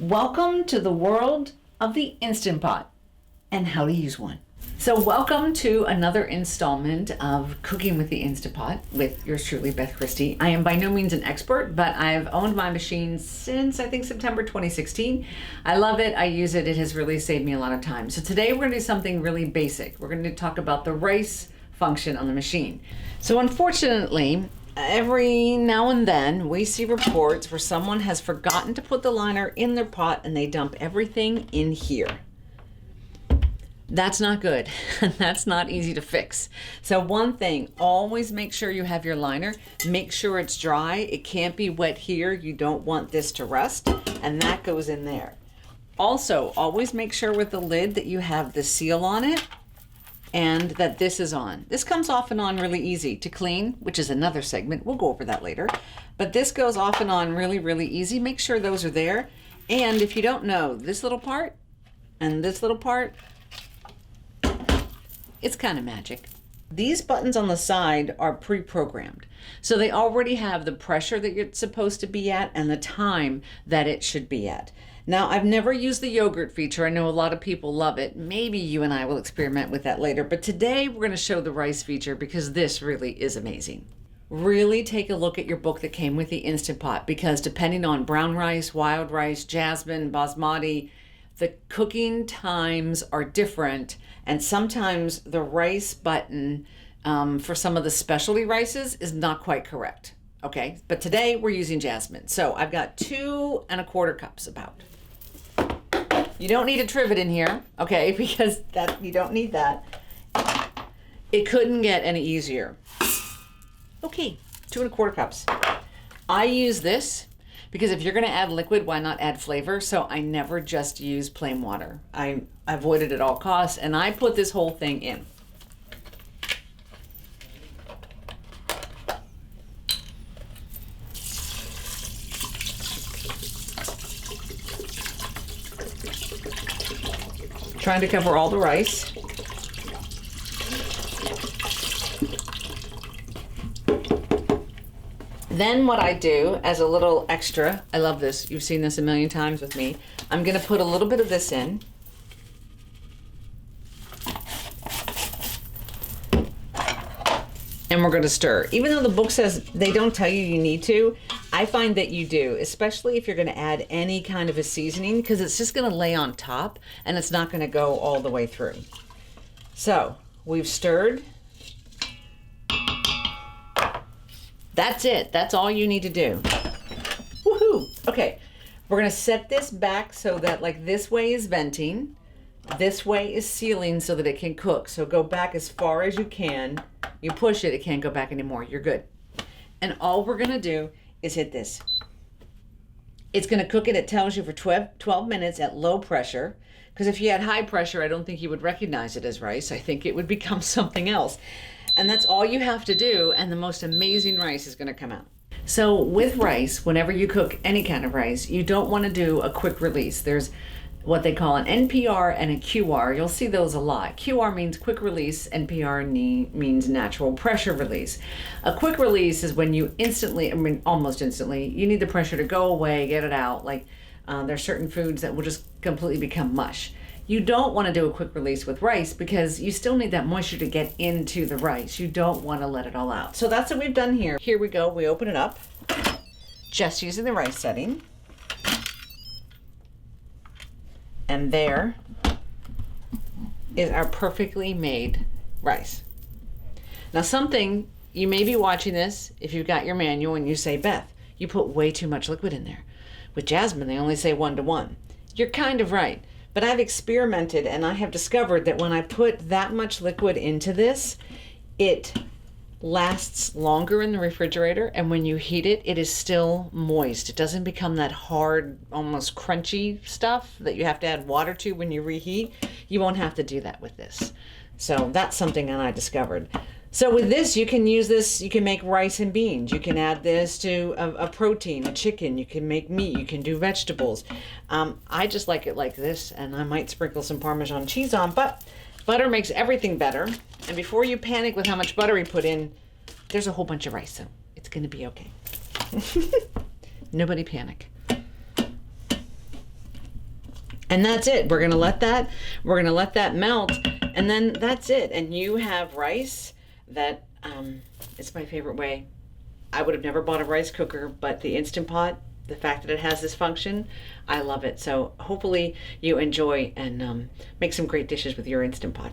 Welcome to the world of the Instant Pot and how to use one. So welcome to another installment of Cooking with the Instant Pot with yours truly, Beth Christie. I am by no means an expert, but I've owned my machine since I think September 2016. I love it. I use it. It has really saved me a lot of time. So today we're going to do something really basic. We're going to talk about the rice function on the machine. So unfortunately, every now and then we see reports where someone has forgotten to put the liner in their pot and they dump everything in here. That's not good. That's not easy to fix. So one thing, always make sure you have your liner. Make sure it's dry. It can't be wet here. You don't want this to rust, and that goes in there. Also, always make sure with the lid that you have the seal on it and that this is on. This comes off and on really easy to clean, which is another segment. We'll go over that later. But this goes off and on really, really easy. Make sure those are there. And if you don't know, this little part and this little part, it's kind of magic. These buttons on the side are pre-programmed. So they already have the pressure that it's supposed to be at and the time that it should be at. Now, I've never used the yogurt feature. I know a lot of people love it. Maybe you and I will experiment with that later. But today we're going to show the rice feature because this really is amazing. Really take a look at your book that came with the Instant Pot, because depending on brown rice, wild rice, jasmine, basmati, the cooking times are different. And sometimes the rice button for some of the specialty rices is not quite correct. Okay, but today we're using jasmine. So I've got 2 1/4 cups about. You don't need a trivet in here, okay, because you don't need that. It couldn't get any easier. Okay, 2 1/4 cups. I use this because if you're gonna add liquid, why not add flavor? So I never just use plain water. I avoid it at all costs, and I put this whole thing in. Trying to cover all the rice. Then what I do as a little extra, I love this, you've seen this a million times with me, I'm gonna put a little bit of this in. And we're gonna stir. Even though the book says they don't tell you need to, I find that you do, especially if you're gonna add any kind of a seasoning, because it's just gonna lay on top and it's not gonna go all the way through. So we've stirred. That's it. That's all you need to do. Woohoo! Okay, we're gonna set this back so that like this way is venting, this way is sealing so that it can cook. So go back as far as you can. You push it, it can't go back anymore. You're good. And all we're gonna do is hit this. It's gonna cook it, it tells you for 12 minutes at low pressure. Because if you had high pressure, I don't think you would recognize it as rice. I think it would become something else. And that's all you have to do, and the most amazing rice is gonna come out. So with rice, whenever you cook any kind of rice, you don't wanna do a quick release. There's what they call an NPR and a QR. You'll see those a lot. QR means quick release, NPR means natural pressure release. A quick release is when you instantly, I mean almost instantly, you need the pressure to go away, get it out. Like there's certain foods that will just completely become mush. You don't want to do a quick release with rice because you still need that moisture to get into the rice. You don't want to let it all out. So that's what we've done here. Here we go, we open it up, just using the rice setting. And there is our perfectly made rice. Now something, you may be watching this, if you've got your manual and you say, Beth, you put way too much liquid in there. With jasmine, they only say 1 to 1. You're kind of right, but I've experimented and I have discovered that when I put that much liquid into this, it lasts longer in the refrigerator, and when you heat it, it is still moist. It doesn't become that hard, almost crunchy stuff that you have to add water to when you reheat. You won't have to do that with this. So that's something that I discovered. So with this, you can use this, you can make rice and beans. You can add this to a protein, a chicken. You can make meat, you can do vegetables. I just like it like this, and I might sprinkle some Parmesan cheese on, but butter makes everything better. And before you panic with how much butter we put in, there's a whole bunch of rice, so it's gonna be okay. Nobody panic. And that's it. We're gonna let that melt, and then that's it. And you have rice that, it's my favorite way. I would have never bought a rice cooker, but the Instant Pot, the fact that it has this function, I love it. So hopefully you enjoy and make some great dishes with your Instant Pot.